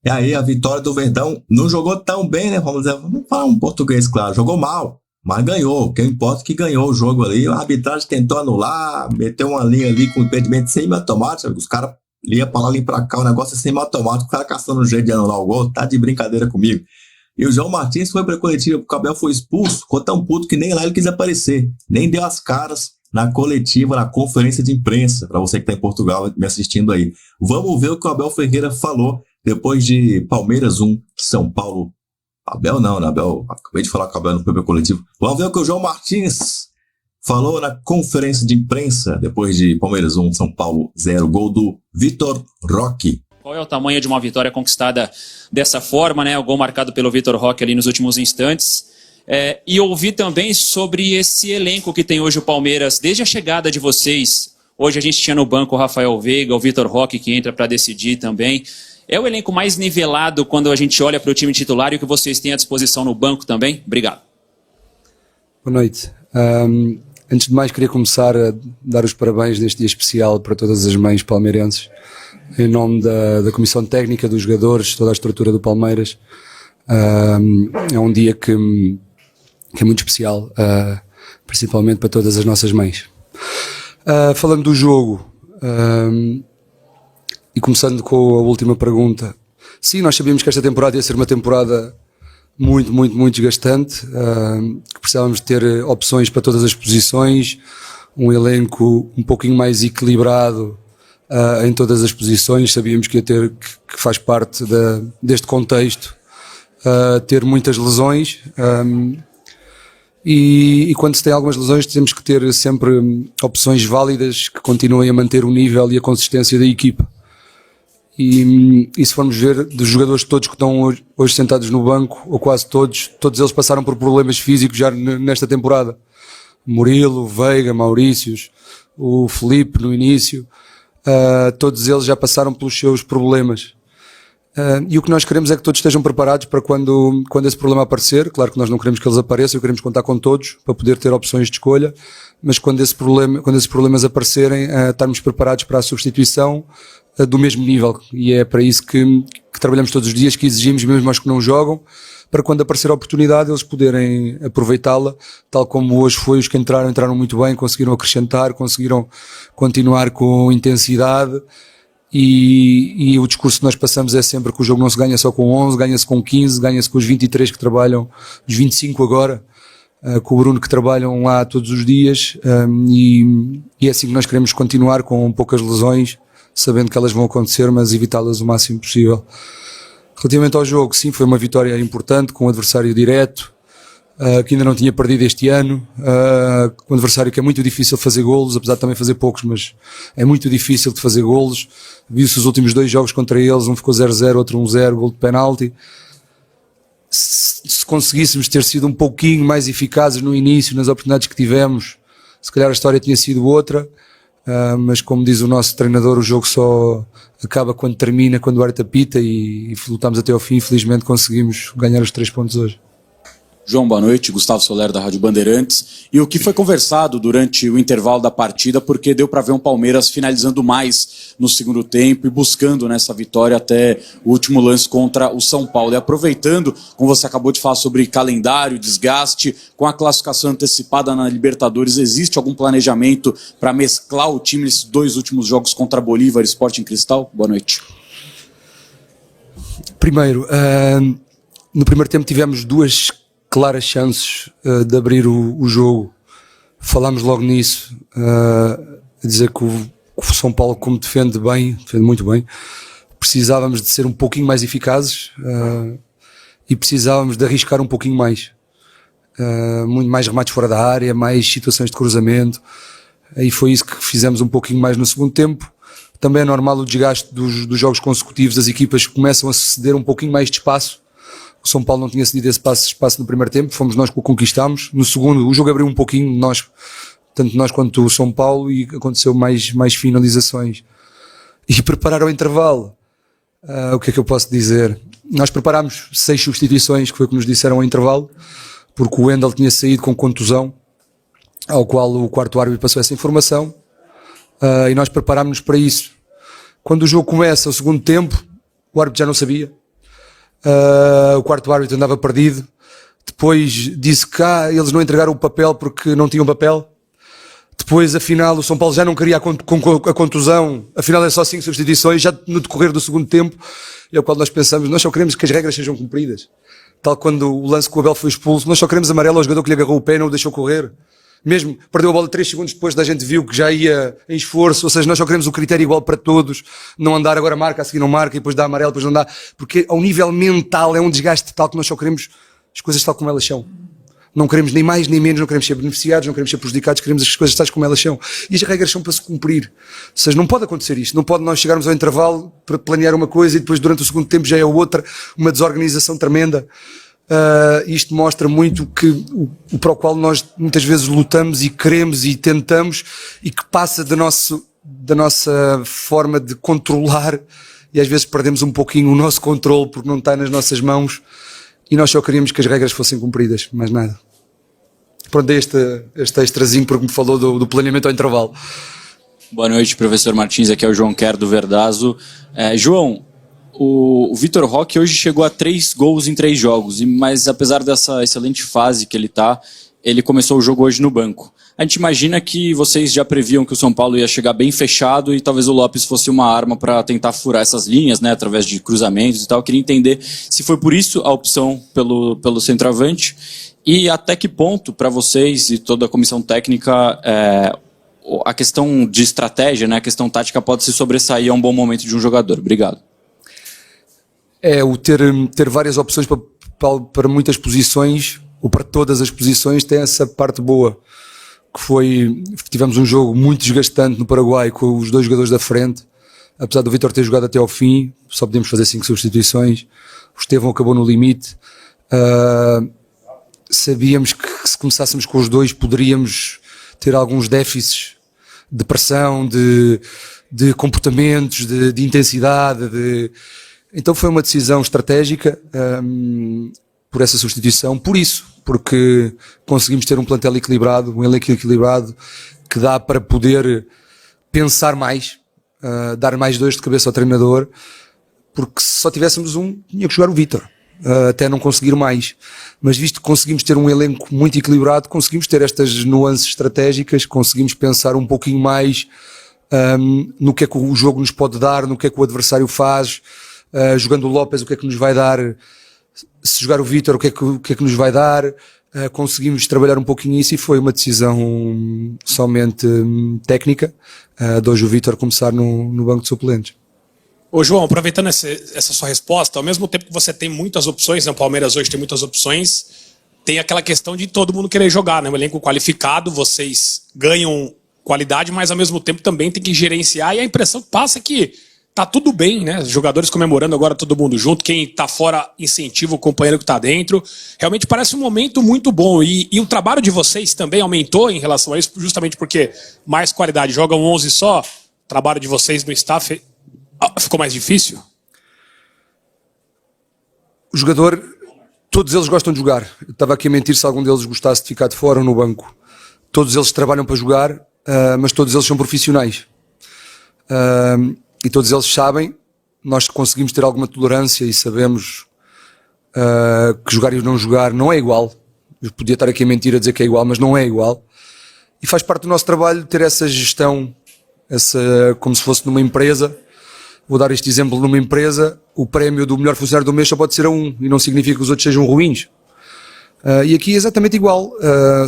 E aí a vitória do Verdão não jogou tão bem, né? Vamos falar um português, claro. Jogou mal, mas ganhou. O que importa é que ganhou o jogo ali. A arbitragem tentou anular, meteu uma linha ali com impedimento semi-automático. Os caras iam pra lá, iam pra cá, o negócio é semi-automático. O cara caçando um jeito de anular o gol. Tá de brincadeira comigo. E o João Martins foi pra coletiva, porque o Abel foi expulso. Ficou tão puto que nem lá ele quis aparecer. Nem deu as caras na coletiva, na conferência de imprensa. Pra você que tá em Portugal me assistindo aí. Vamos ver o que o Abel Ferreira falou depois de Palmeiras 1, São Paulo. Abel não, né? Abel, acabei de falar com o Abel no primeiro coletivo. Vamos ver o que o João Martins falou na conferência de imprensa depois de Palmeiras 1, São Paulo 0. Gol do Vitor Roque. Qual é o tamanho de uma vitória conquistada dessa forma, né? O gol marcado pelo Vitor Roque ali nos últimos instantes. E ouvi também sobre esse elenco que tem hoje o Palmeiras, desde a chegada de vocês. Hoje a gente tinha no banco o Rafael Veiga, o Vitor Roque que entra para decidir também. É o elenco mais nivelado quando a gente olha para o time titular e o que vocês têm à disposição no banco também? Obrigado. Boa noite. Antes de mais, queria começar a dar os parabéns neste dia especial para todas as mães palmeirenses, em nome da Comissão Técnica, dos jogadores, toda a estrutura do Palmeiras. É um dia que é muito especial, principalmente para todas as nossas mães. Falando do jogo, e começando com a última pergunta, sim, nós sabíamos que esta temporada ia ser uma temporada muito desgastante, que precisávamos ter opções para todas as posições, um elenco um pouquinho mais equilibrado em todas as posições. Sabíamos que ia ter, que faz parte deste contexto, ter muitas lesões, e quando se tem algumas lesões temos que ter sempre opções válidas que continuem a manter o nível e a consistência da equipa. E se formos ver, dos jogadores todos que estão hoje sentados no banco, ou quase todos eles passaram por problemas físicos já nesta temporada. Murilo, Veiga, Maurícios, o Felipe no início, todos eles já passaram pelos seus problemas. E o que nós queremos é que todos estejam preparados para quando esse problema aparecer. Claro que nós não queremos que eles apareçam, queremos contar com todos para poder ter opções de escolha, mas quando esses problemas aparecerem, estarmos preparados para a substituição do mesmo nível. E é para isso que trabalhamos todos os dias, que exigimos mesmo aos que não jogam, para quando aparecer a oportunidade eles poderem aproveitá-la, tal como hoje foi. Os que entraram muito bem, conseguiram acrescentar, conseguiram continuar com intensidade. E o discurso que nós passamos é sempre que o jogo não se ganha só com 11, ganha-se com 15, ganha-se com os 23 que trabalham, os 25 agora, com o Bruno, que trabalham lá todos os dias, e é assim que nós queremos continuar, com poucas lesões, sabendo que elas vão acontecer, mas evitá-las o máximo possível. Relativamente ao jogo, sim, foi uma vitória importante, com um adversário direto, que ainda não tinha perdido este ano, com um adversário que é muito difícil de fazer golos, apesar de também fazer poucos, mas é muito difícil de fazer golos. Viu-se os últimos dois jogos contra eles, um ficou 0-0, outro 1-0, gol de penalti. Se conseguíssemos ter sido um pouquinho mais eficazes no início, nas oportunidades que tivemos, se calhar a história tinha sido outra, mas como diz o nosso treinador, o jogo só acaba quando termina, quando o árbitro apita, e lutamos até ao fim. Infelizmente conseguimos ganhar os 3 pontos hoje. João, boa noite. Gustavo Soler, da Rádio Bandeirantes. E o que foi conversado durante o intervalo da partida, porque deu para ver um Palmeiras finalizando mais no segundo tempo e buscando nessa vitória até o último lance contra o São Paulo. E aproveitando, como você acabou de falar sobre calendário, desgaste, com a classificação antecipada na Libertadores, existe algum planejamento para mesclar o time nesses 2 últimos jogos contra Bolívar e Sporting Cristal? Boa noite. Primeiro, no primeiro tempo tivemos 2 claras chances de abrir o jogo. Falámos logo nisso, a dizer que o São Paulo, como defende muito bem, precisávamos de ser um pouquinho mais eficazes, e precisávamos de arriscar um pouquinho mais. Muito mais remates fora da área, mais situações de cruzamento, e foi isso que fizemos um pouquinho mais no segundo tempo. Também é normal o desgaste dos jogos consecutivos, as equipas começam a ceder um pouquinho mais de espaço. O São Paulo não tinha cedido esse espaço no primeiro tempo, fomos nós que o conquistámos. No segundo, o jogo abriu um pouquinho, tanto nós quanto o São Paulo, e aconteceu mais finalizações. E preparar o intervalo, o que é que eu posso dizer? Nós preparámos 6 substituições, que foi o que nos disseram ao intervalo, porque o Wendel tinha saído com contusão, ao qual o quarto árbitro passou essa informação, e nós preparámos-nos para isso. Quando o jogo começa, o segundo tempo, o árbitro já não sabia. O quarto árbitro andava perdido. Depois disse que eles não entregaram o papel porque não tinham papel. Depois, afinal, o São Paulo já não queria a contusão. Afinal, é só 5 substituições, já no decorrer do segundo tempo. E é o qual nós pensamos, nós só queremos que as regras sejam cumpridas. Tal quando o lance que o Abel foi expulso, nós só queremos amarelo ao jogador que lhe agarrou o pé e não o deixou correr. Mesmo perdeu a bola 3 segundos depois da gente viu que já ia em esforço, ou seja, nós só queremos o critério igual para todos, não andar agora marca, a seguir não marca, e depois dá amarelo, depois não dá, porque ao nível mental é um desgaste tal que nós só queremos as coisas tal como elas são. Não queremos nem mais nem menos, não queremos ser beneficiados, não queremos ser prejudicados, queremos as coisas tais como elas são. E as regras são para se cumprir. Ou seja, não pode acontecer isto, não pode nós chegarmos ao intervalo para planear uma coisa e depois durante o segundo tempo já é outra, uma desorganização tremenda. Isto mostra muito que o para o qual nós muitas vezes lutamos e queremos e tentamos e que passa da nossa forma de controlar e às vezes perdemos um pouquinho o nosso controle porque não está nas nossas mãos e nós só queríamos que as regras fossem cumpridas, mais nada. Pronto, dei este extrazinho porque me falou do planeamento ao intervalo. Boa noite, professor Martins, aqui é o João Quer do Verdazo. João, o Vitor Roque hoje chegou a 3 gols em 3 jogos, mas apesar dessa excelente fase que ele está, ele começou o jogo hoje no banco. A gente imagina que vocês já previam que o São Paulo ia chegar bem fechado e talvez o Lopes fosse uma arma para tentar furar essas linhas, né, através de cruzamentos e tal. Eu queria entender se foi por isso a opção pelo centroavante e até que ponto, para vocês e toda a comissão técnica, a questão de estratégia, né, a questão tática pode se sobressair a um bom momento de um jogador. Obrigado. O ter várias opções para muitas posições, ou para todas as posições, tem essa parte boa, que tivemos um jogo muito desgastante no Paraguai, com os 2 jogadores da frente, apesar do Vitor ter jogado até ao fim, só podíamos fazer 5 substituições, o Estevão acabou no limite, sabíamos que se começássemos com os 2 poderíamos ter alguns déficits de pressão, de comportamentos, de intensidade, Então foi uma decisão estratégica por essa substituição, porque conseguimos ter um plantel equilibrado, um elenco equilibrado, que dá para poder pensar mais, dar mais dores de cabeça ao treinador, porque se só tivéssemos um, tinha que jogar o Vítor, até não conseguir mais. Mas visto que conseguimos ter um elenco muito equilibrado, conseguimos ter estas nuances estratégicas, conseguimos pensar um pouquinho mais no que é que o jogo nos pode dar, no que é que o adversário faz. Jogando o Lopes, o que é que nos vai dar? Se jogar o Vítor, o que é que nos vai dar? Conseguimos trabalhar um pouquinho isso e foi uma decisão somente técnica de hoje o Vítor começar no banco de suplentes. Ô João, aproveitando essa sua resposta, ao mesmo tempo que você tem muitas opções, né, o Palmeiras hoje tem muitas opções, tem aquela questão de todo mundo querer jogar, né? Um elenco qualificado, vocês ganham qualidade, mas ao mesmo tempo também tem que gerenciar e a impressão que passa é que tá tudo bem, né? Os jogadores comemorando agora todo mundo junto, quem tá fora incentiva o companheiro que tá dentro. Realmente parece um momento muito bom. E o trabalho de vocês também aumentou em relação a isso, justamente porque mais qualidade, jogam 11 só, o trabalho de vocês no staff ficou mais difícil? O jogador, todos eles gostam de jogar. Eu estava aqui a mentir se algum deles gostasse de ficar de fora ou no banco. Todos eles trabalham para jogar, mas todos eles são profissionais. E todos eles sabem, nós conseguimos ter alguma tolerância e sabemos que jogar e não jogar não é igual. Eu podia estar aqui a mentir a dizer que é igual, mas não é igual. E faz parte do nosso trabalho ter essa gestão, como se fosse numa empresa. Vou dar este exemplo: numa empresa, o prémio do melhor funcionário do mês só pode ser a um, e não significa que os outros sejam ruins. E aqui é exatamente igual,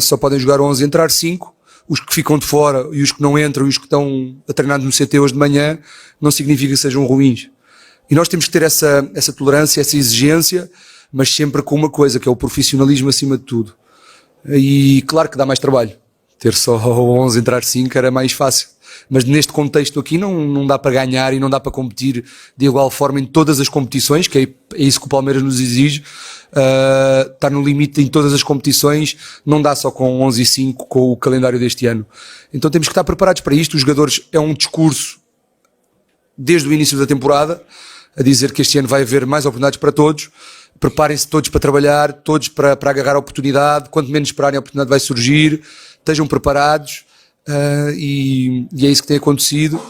só podem jogar 11 e entrar 5. Os que ficam de fora e os que não entram e os que estão a treinar no CT hoje de manhã não significa que sejam ruins. E nós temos que ter essa tolerância, essa exigência, mas sempre com uma coisa, que é o profissionalismo acima de tudo. E claro que dá mais trabalho. Ter só 11, entrar 5 era mais fácil. Mas neste contexto aqui não dá para ganhar e não dá para competir de igual forma em todas as competições, que é isso que o Palmeiras nos exige. Está no limite em todas as competições, não dá só com 11 e 5 com o calendário deste ano. Então temos que estar preparados para isto. Os jogadores, é um discurso desde o início da temporada a dizer que este ano vai haver mais oportunidades para todos. Preparem-se todos para trabalhar, todos para agarrar a oportunidade. Quanto menos esperarem, a oportunidade vai surgir. Estejam preparados. E é isso que tem acontecido.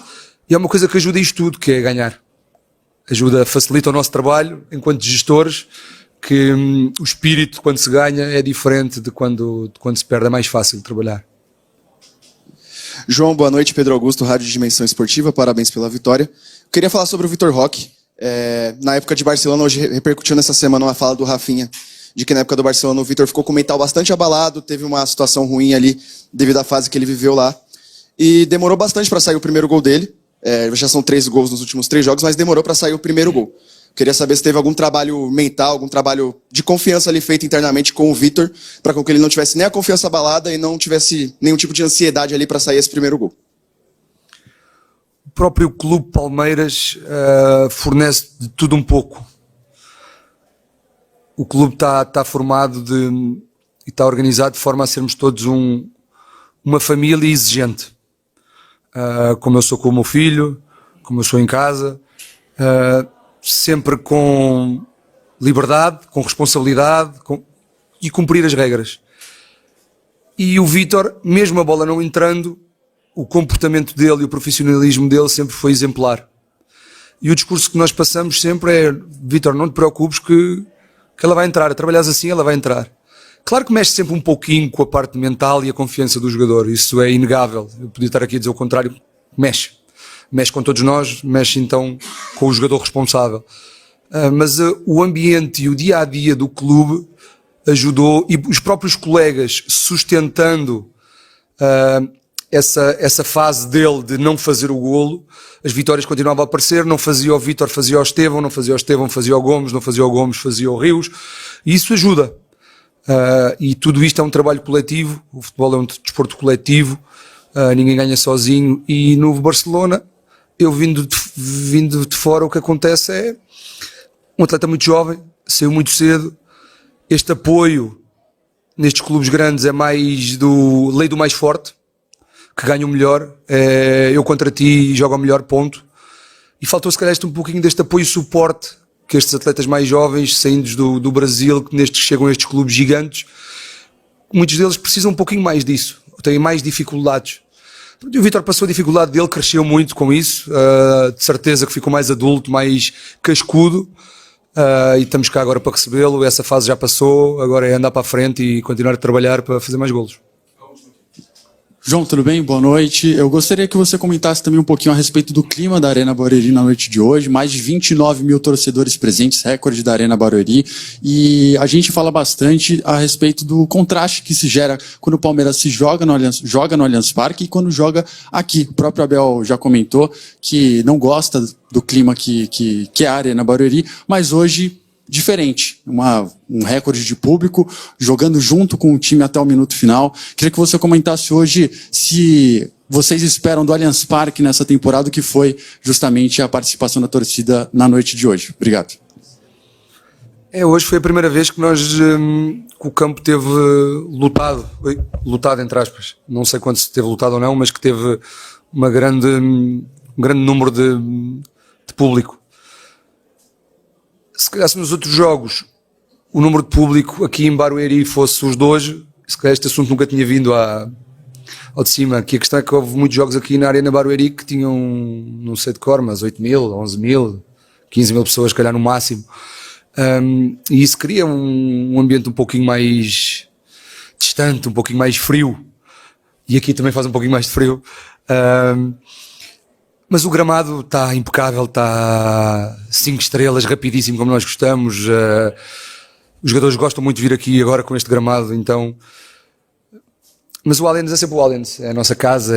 E é uma coisa que ajuda isto tudo, que é ganhar. facilita o nosso trabalho enquanto gestores, que o espírito quando se ganha é diferente de quando se perde, é mais fácil de trabalhar. João, boa noite. Pedro Augusto, Rádio Dimensão Esportiva, parabéns pela vitória. Queria falar sobre o Vitor Roque. Na época de Barcelona, hoje repercutiu nessa semana uma fala do Rafinha, de que na época do Barcelona o Vitor ficou com o mental bastante abalado, teve uma situação ruim ali devido à fase que ele viveu lá. E demorou bastante para sair o primeiro gol dele. Já são 3 gols nos últimos 3 jogos, mas demorou para sair o primeiro gol. Queria saber se teve algum trabalho mental, algum trabalho de confiança ali feito internamente com o Vitor, para que ele não tivesse nem a confiança abalada e não tivesse nenhum tipo de ansiedade ali para sair esse primeiro gol. O próprio Clube Palmeiras fornece de tudo um pouco. O clube está formado e está organizado de forma a sermos todos uma família exigente. Como eu sou com o meu filho, como eu sou em casa, sempre com liberdade, com responsabilidade e cumprir as regras. E o Vítor, mesmo a bola não entrando, o comportamento dele e o profissionalismo dele sempre foi exemplar. E o discurso que nós passamos sempre é: Vítor, não te preocupes que ela vai entrar, a trabalhares assim ela vai entrar. Claro que mexe sempre um pouquinho com a parte mental e a confiança do jogador, isso é inegável. Eu podia estar aqui a dizer o contrário, mexe com todos nós, mexe então com o jogador responsável. Mas o ambiente e o dia-a-dia do clube ajudou, e os próprios colegas sustentando essa fase dele de não fazer o golo, as vitórias continuavam a aparecer, não fazia o Vítor, fazia o Estevão, não fazia o Estevão, fazia o Gomes, não fazia o Gomes, fazia o Rios, e isso ajuda. E tudo isto é um trabalho coletivo, o futebol é um desporto coletivo, ninguém ganha sozinho, e no Barcelona, eu vindo de fora, o que acontece é um atleta muito jovem, saiu muito cedo, este apoio nestes clubes grandes é mais lei do mais forte, que ganha o melhor, eu contra ti jogo ao melhor, ponto, e faltou se calhar um pouquinho deste apoio e suporte que estes atletas mais jovens, saindo do Brasil, que chegam a estes clubes gigantes, muitos deles precisam um pouquinho mais disso, têm mais dificuldades. E o Vítor passou a dificuldade dele, cresceu muito com isso, de certeza que ficou mais adulto, mais cascudo, e estamos cá agora para recebê-lo. Essa fase já passou, agora é andar para a frente e continuar a trabalhar para fazer mais golos. João, tudo bem? Boa noite. Eu gostaria que você comentasse também um pouquinho a respeito do clima da Arena Barueri na noite de hoje. Mais de 29 mil torcedores presentes, recorde da Arena Barueri. E a gente fala bastante a respeito do contraste que se gera quando o Palmeiras se joga no Allianz Parque e quando joga aqui. O próprio Abel já comentou que não gosta do clima que é a Arena Barueri, mas hoje diferente, um recorde de público, jogando junto com o time até o minuto final. Queria que você comentasse hoje se vocês esperam do Allianz Parque nessa temporada, que foi justamente a participação da torcida na noite de hoje. Obrigado. Hoje foi a primeira vez que que o campo teve lotado entre aspas. Não sei quanto se teve lotado ou não, mas que teve um grande número de público. Se calhar se nos outros jogos o número de público aqui em Barueri fosse os de hoje, se calhar este assunto nunca tinha vindo ao de cima. Aqui a questão é que houve muitos jogos aqui na Arena Barueri que tinham, não sei de cor, mas 8 mil, 11 mil, 15 mil pessoas, se calhar no máximo. E isso cria um ambiente um pouquinho mais distante, um pouquinho mais frio. E aqui também faz um pouquinho mais de frio. Mas o gramado está impecável, está 5 estrelas, rapidíssimo, como nós gostamos. Os jogadores gostam muito de vir aqui agora com este gramado, então. Mas o Allianz é sempre o Allianz, é a nossa casa,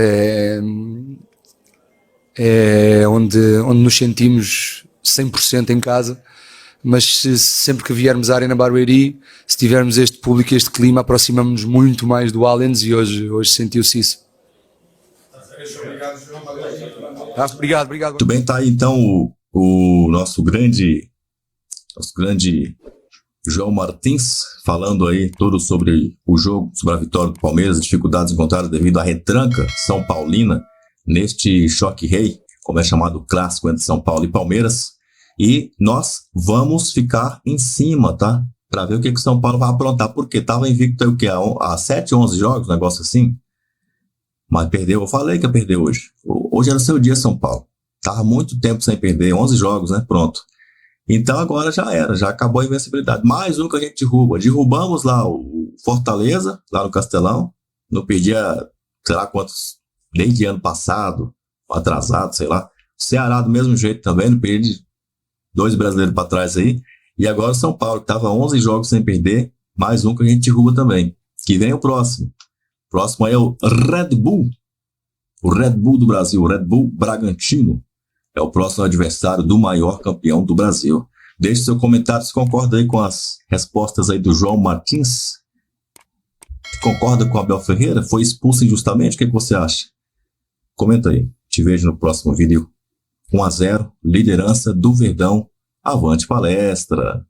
é onde nos sentimos 100% em casa. Mas sempre que viermos à Arena Barueri, se tivermos este público e este clima, aproximamos-nos muito mais do Allianz, e hoje sentiu-se isso. Obrigado. Muito bem, tá aí então o nosso grande João Martins, falando aí tudo sobre o jogo, sobre a vitória do Palmeiras, as dificuldades encontradas devido à retranca São Paulina, neste choque rei, como é chamado o clássico entre São Paulo e Palmeiras. E nós vamos ficar em cima, tá? Para ver o que o São Paulo vai aprontar, porque estava invicto o quê? Há 7, 11 jogos, um negócio assim. Mas perdeu, eu falei que ia perder hoje. Hoje era o seu dia, São Paulo. Tava muito tempo sem perder, 11 jogos, né? Pronto. Então agora já era, já acabou a invencibilidade. Mais um que a gente derruba. Derrubamos lá o Fortaleza, lá no Castelão. Não perdia, sei lá quantos, desde ano passado, atrasado, sei lá. Ceará do mesmo jeito também, não perdi 2 brasileiros para trás aí. E agora o São Paulo, que tava 11 jogos sem perder, mais um que a gente derruba também. Que vem o próximo. O próximo aí é o Red Bull. O Red Bull do Brasil, o Red Bull Bragantino. É o próximo adversário do maior campeão do Brasil. Deixe seu comentário se concorda aí com as respostas aí do João Martins. Concorda com o Abel Ferreira? Foi expulso injustamente? O que você acha? Comenta aí. Te vejo no próximo vídeo. 1-0, liderança do Verdão. Avante palestra!